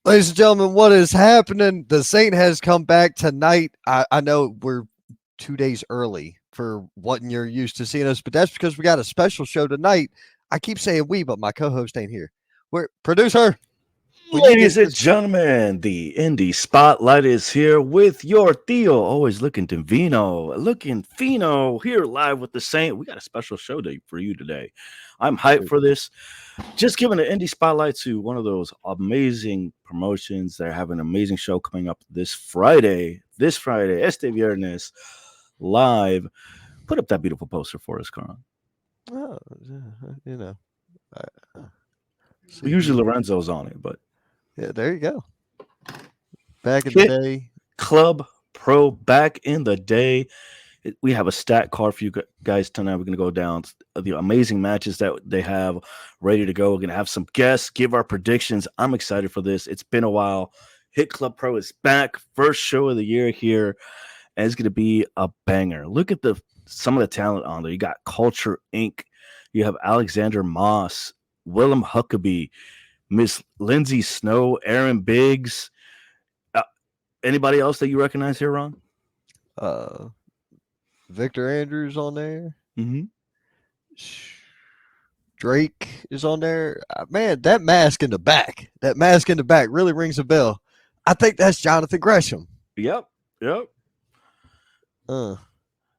Ladies and gentlemen, what is happening? The Saint has come back tonight. I know we're 2 days early for what you're used to seeing us, but that's because we got a special show tonight. I keep saying we, but my co-host ain't here. We're producer. Will you get Ladies and this? gentlemen, the Indie Spotlight is here with your Theo, always looking to Vino, looking Fino, here live with the Saint. We got a special show day for you today. I'm hyped for this. Just giving the Indie Spotlight to one of those amazing promotions. They're having an amazing show coming up this Friday. Este Viernes, live. Put up that beautiful poster for us, Carl. Oh, you know, uh, see Usually here. Lorenzo's on it, but Yeah, there you go. Back in the Hit day. Club Pro back in the day. We have a stat card for you guys tonight. We're going to go down the amazing matches that they have ready to go. We're going to have some guests, give our predictions. I'm excited for this. It's been a while. Hit Club Pro is back. First show of the year here, and it's going to be a banger. Look at some of the talent on there. You got Culture Inc. You have Alexander Moss, Willem Huckabee, Miss Lindsay Snow, Aaron Biggs. Uh, Anybody else that you recognize here, Ron? Uh, Victor Andrews on there. Mm-hmm. Drake is on there. Man, that mask in the back, that mask in the back really rings a bell. I think that's Jonathan Gresham. Yep. Yep. Uh,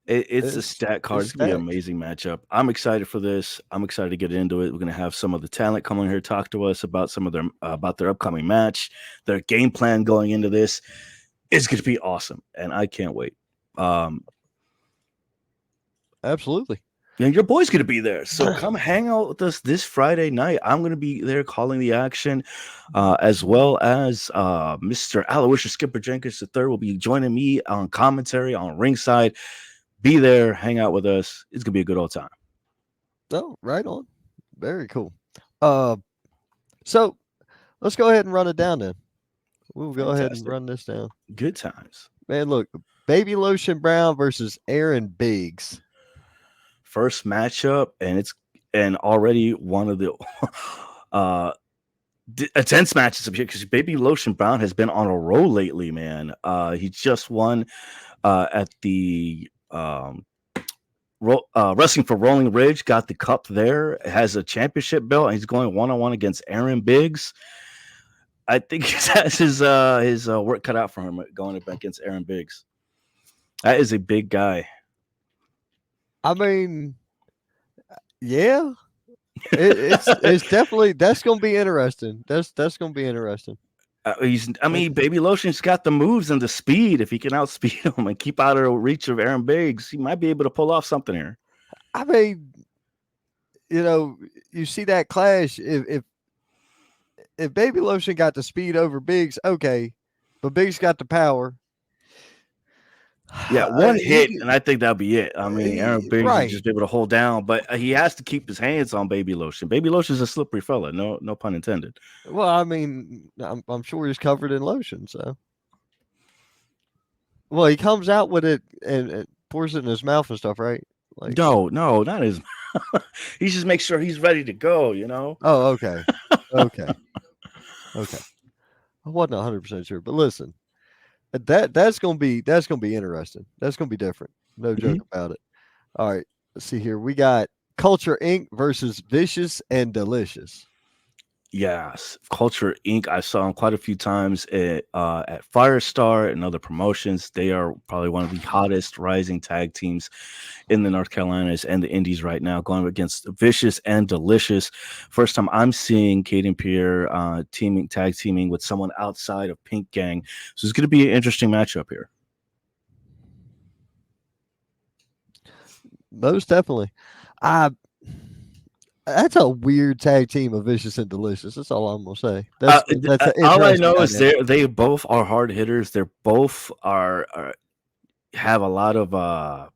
It's a it's stat card. it's It's gonna be an stacked. amazing matchup. I'm excited for this. I'm excited to get into it. We're gonna have some of the talent come on here talk to us about some of their about their upcoming match, their game plan going into this. It's gonna be awesome, and I can't wait. Um, Absolutely. and your boy's gonna be there, so come hang out with us this Friday night. I'm gonna be there calling the action, as well as Mr. Aloysius Skipper Jenkins III will be joining me on commentary on ringside. Be there, hang out with us. It's gonna be a good old time. Oh, right on. Very cool. Uh, so let's go ahead and run it down then. We'll go ahead and Fantastic. run this down. Good times. Man, look, Baby Lotion Brown versus Aaron Biggs. First matchup, and already one of the uh intense matches because Baby Lotion Brown has been on a roll lately, man. He just won at the wrestling for Rolling Ridge, got the cup there, has a championship belt, and he's going one on one against Aaron Biggs. I think he has his work cut out for him going up against Aaron Biggs. That is a big guy. I mean, yeah, it's definitely that's gonna be interesting. That's gonna be interesting. I That's, mean, Baby Lotion's got the moves and the speed. If he can outspeed him and keep out of the reach of Aaron Biggs, he might be able to pull off something here. I mean, you know, you see that clash. If Baby Lotion got the speed over Biggs, okay, but Biggs got the power. Yeah, one hit, He, and I think that'll be it. I mean, Aaron Biggs will right. just be able to hold down, but he has to keep his hands on Baby Lotion. Baby Lotion's a slippery fella. No pun intended. Well, I mean, I'm sure he's covered in lotion. So, well, he comes out with it and pours it in his mouth and stuff, right? Like, No, not his. He just makes sure he's ready to go. You know. oh, okay, okay, okay. I wasn't 100% sure, but listen, that's gonna be interesting. That's gonna be different. No joke Mhm. about it. All right, let's see here. We got Culture Inc. versus Vicious and Delicious. Yes, Culture Inc. I saw them quite a few times at Firestar and other promotions. They are probably one of the hottest rising tag teams in the North Carolinas and the Indies right now, going against Vicious and Delicious. First time I'm seeing Caden Pierre tag teaming with someone outside of Pink Gang, so it's going to be an interesting matchup here. Most definitely. I That's a weird tag team of Vicious and Delicious. That's all I'm gonna say. That's an All I interesting know is dynamic. they both are hard hitters. They're both are have a lot of how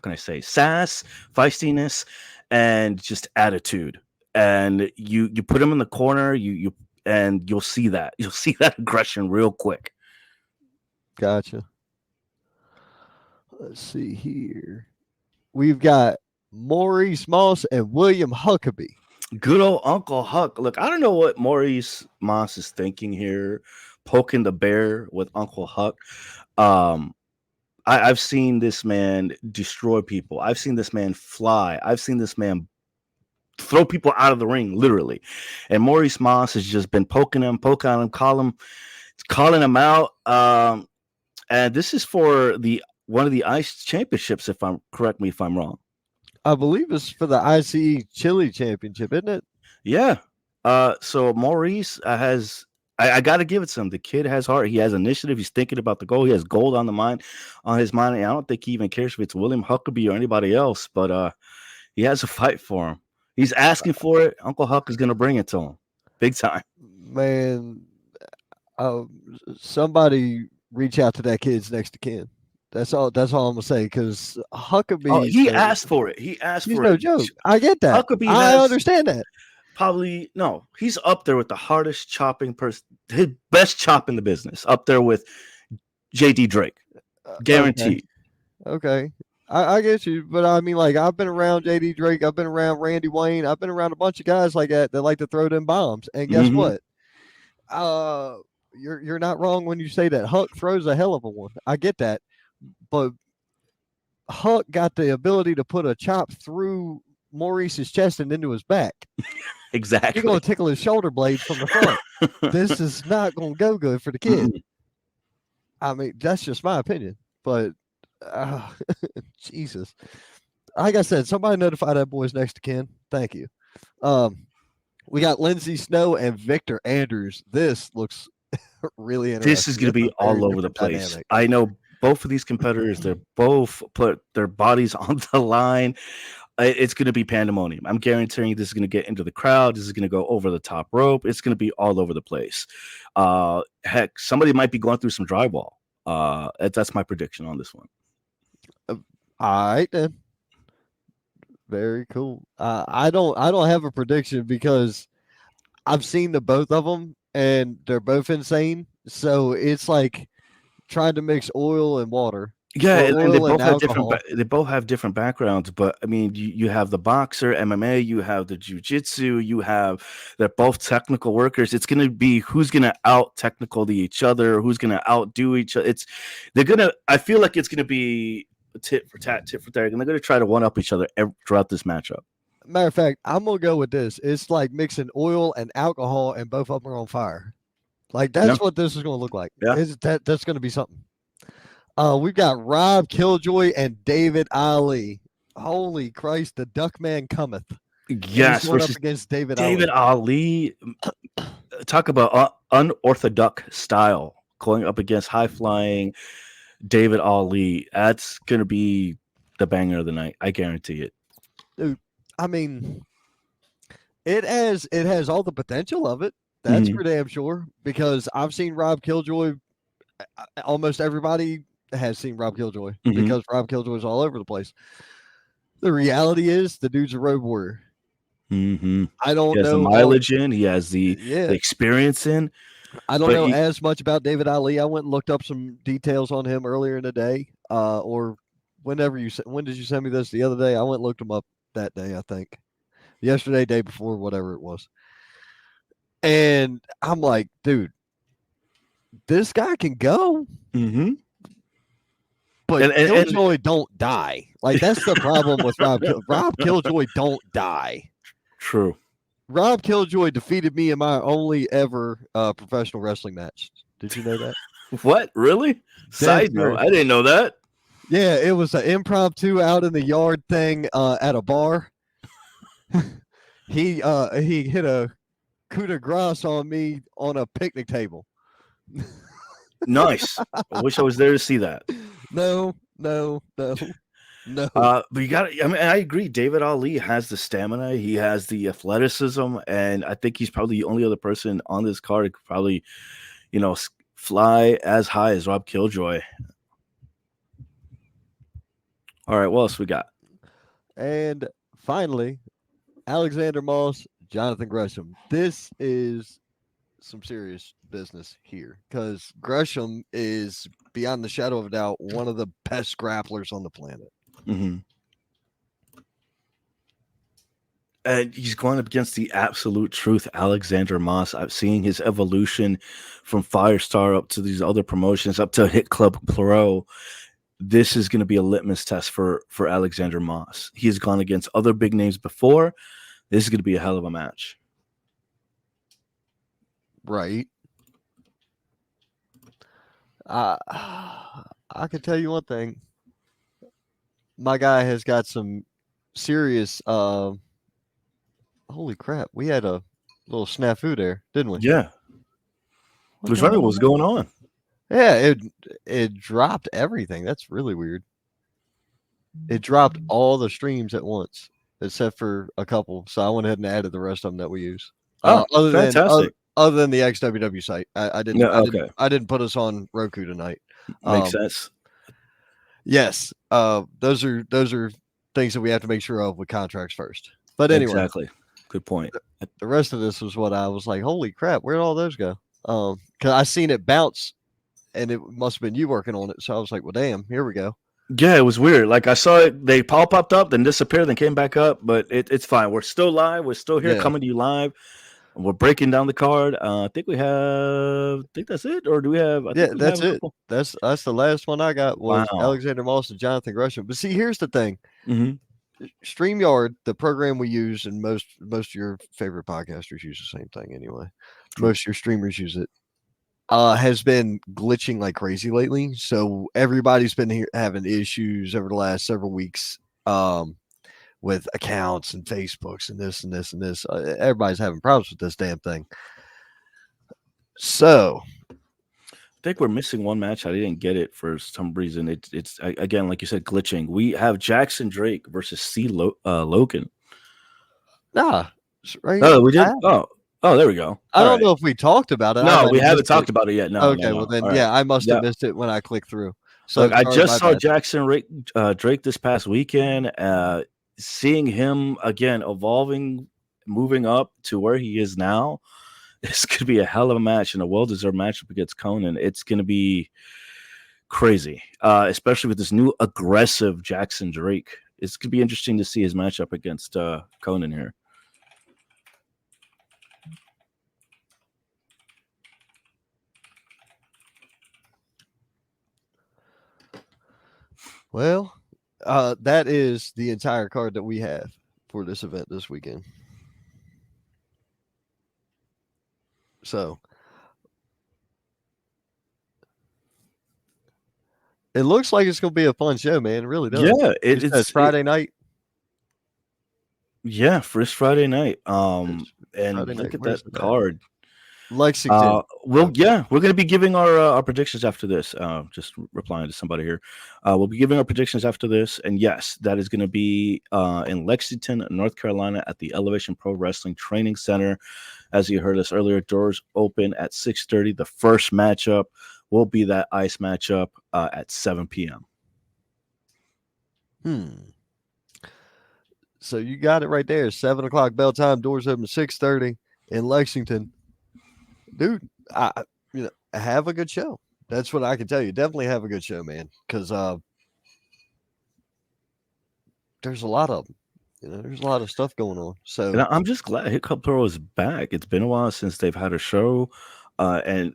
can I say sass, feistiness, and just attitude. And you put them in the corner, and you'll see that aggression real quick. Gotcha. Let's see here. We've got Maurice Moss and William Huckabee. Good old Uncle Huck. Look, I don't know what Maurice Moss is thinking here, poking the bear with Uncle Huck. Um, I've seen this man destroy people. I've seen this man fly. I've seen this man throw people out of the ring, literally. And Maurice Moss has just been poking him, calling him out. And this is for the one of the Ice Championships, if I'm correct me if I'm wrong. I believe it's for the ICE Chili Championship, isn't it? Yeah. So Maurice has I got to give it to him. The kid has heart. He has initiative. He's thinking about the goal. He has gold on his mind. And I don't think he even cares if it's William Huckabee or anybody else. But he has a fight for him. He's asking for it. Uncle Huck is going to bring it to him, big time. Man, somebody reach out to that kid's next to kin. That's all. That's all I'm gonna say. Because Huckabee, Oh, he asked for it. He asked he's for no it. joke. I get that. Huckabee I has understand that. probably no. He's up there with the hardest chopping person, his best chop in the business. Up there with JD Drake, guaranteed. Okay. I get you, but I mean, like, I've been around JD Drake, I've been around Randy Wayne, I've been around a bunch of guys like that that like to throw them bombs. And guess Mhm. what? You're not wrong when you say that Huck throws a hell of a one. I get that, but Huck got the ability to put a chop through Maurice's chest and into his back. Exactly. You're gonna tickle his shoulder blades from the front. This is not gonna go good for the kid. Mm-mm. I mean, that's just my opinion, but Jesus. Like I said, somebody notify that boy's next to kin. Thank you. We got Lindsey Snow and Victor Andrews. This looks really interesting. This is going to be all over the place. Dynamic. I know both of these competitors, they're both put their bodies on the line. It's going to be pandemonium. I'm guaranteeing this is going to get into the crowd. This is going to go over the top rope. It's going to be all over the place. Heck, somebody might be going through some drywall. That's my prediction on this one. All right then. Very cool. I don't have a prediction because I've seen the both of them and they're both insane. So it's like trying to mix oil and water. Yeah, Or and they oil both and have different. alcohol. They both have different backgrounds, but I mean, you have the boxer, MMA, you have the jujitsu, you have they're both technical workers. It's going to be who's going to out technical each other, who's going to outdo each other. They're gonna. I feel like it's going to be tit for tat, tit for tat, and they're going to try to one up each other throughout this matchup. Matter of fact, I'm gonna go with this. It's like mixing oil and alcohol, and both of them are on fire. Like that's what this is gonna look like. Yeah. That's gonna be something. We've got Rob Killjoy and David Ali. Holy Christ, the Duckman cometh. Yes, going up against David Ali. Talk about unorthodox style going up against high flying David Ali. That's gonna be the banger of the night. I guarantee it. Dude, I mean, it has all the potential of it. That's for damn sure. Because I've seen Rob Killjoy. Almost everybody has seen Rob Killjoy because Rob Killjoy is all over the place. The reality is the dude's a road warrior. I don't know. He has the mileage in. He has the experience in. I don't know as much about David Ali. I went and looked up some details on him earlier in the day, or when did you send me this the other day? I went and looked him up that day. I think yesterday, day before, whatever it was. And I'm like, dude, this guy can go. But Killjoy don't die. Like that's the problem with Rob. Rob Killjoy don't die. True. Rob Killjoy defeated me in my only ever professional wrestling match. Did you know that? What? Really? Side note, I didn't know that. Yeah, it was an impromptu out in the yard thing at a bar. He hit a coup de grace on me on a picnic table. Nice. I wish I was there to see that. No. But you got to, I mean, I agree. David Ali has the stamina, he has the athleticism, and I think he's probably the only other person on this card who could probably, fly as high as Rob Killjoy. All right, what else we got? And finally, Alexander Moss, Jonathan Gresham. This is some serious business here because Gresham is beyond the shadow of a doubt one of the best grapplers on the planet. And he's going up against the absolute truth, Alexander Moss. I've seen his evolution from Firestar up to these other promotions, up to Hit Club Pro. This is going to be a litmus test for Alexander Moss. He's gone against other big names before. This is going to be a hell of a match. Right. I can tell you one thing. My guy has got some serious. Holy crap! We had a little snafu there, didn't we? Yeah. What There's the wondering hell what's was going on. that? Yeah, it dropped everything. That's really weird. It dropped all the streams at once, except for a couple. So I went ahead and added the rest of them that we use. Oh, Other fantastic. than the XWW site, I didn't. Yeah, okay. I didn't put us on Roku tonight. Makes sense. Yes, those are things that we have to make sure of with contracts first. But anyway, Exactly. Good point. the rest of this was what I was like, holy crap, where'd all those go? Because I seen it bounce, and it must have been you working on it. So I was like, well, damn, here we go. Yeah, it was weird. Like I saw it, they popped up, then disappeared, then came back up. But it's fine. We're still live. We're still here, coming to you live. We're breaking down the card. I think that's it, or do we have? That's it. That's the last one I got was Alexander Moss and Jonathan Gresham. But see, here's the thing. Mm-hmm. StreamYard, the program we use, and most of your favorite podcasters use the same thing anyway. True. Most of your streamers use it. Has been glitching like crazy lately. So everybody's been having issues over the last several weeks with accounts and Facebooks and this and this and this. Everybody's having problems with this damn thing. So I think we're missing one match. I didn't get it for some reason. It's again, like you said, glitching. We have Jackson Drake versus C. Logan. Right. Oh, we did. Oh, there we go. I don't know if we talked about it. No, we haven't talked about it yet. No. Okay, well then, yeah, I must have missed it when I clicked through. So look, I just saw Jackson Drake this past weekend. Seeing him again evolving, moving up to where he is now. This could be a hell of a match and a well-deserved matchup against Conan. It's going to be crazy, especially with this new aggressive Jackson Drake. It's going to be interesting to see his matchup against Conan here. Well, that is the entire card that we have for this event this weekend. So it looks like it's going to be a fun show, man. It really does. Yeah, it's Friday night. Yeah, first Friday night. And look at that card. Lexington. We're going to be giving our predictions after this. Just replying to somebody here. We'll be giving our predictions after this. And yes, that is going to be in Lexington, North Carolina at the Elevation Pro Wrestling Training Center. As you heard us earlier, doors open at 6:30. The first matchup will be that ice matchup at 7 p.m. So you got it right there. 7 o'clock bell time. Doors open 6:30 in Lexington. Dude, have a good show. That's what I can tell you. Definitely have a good show, man. Because there's a lot of them. There's a lot of stuff going on. So and I'm just glad Hit Club Pro is back. It's been a while since they've had a show, and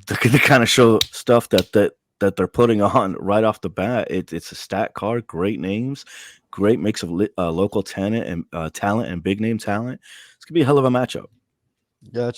the kind of show stuff that they're putting on right off the bat. It's a stat card, great names, great mix of local talent and big name talent. It's gonna be a hell of a matchup. Gotcha.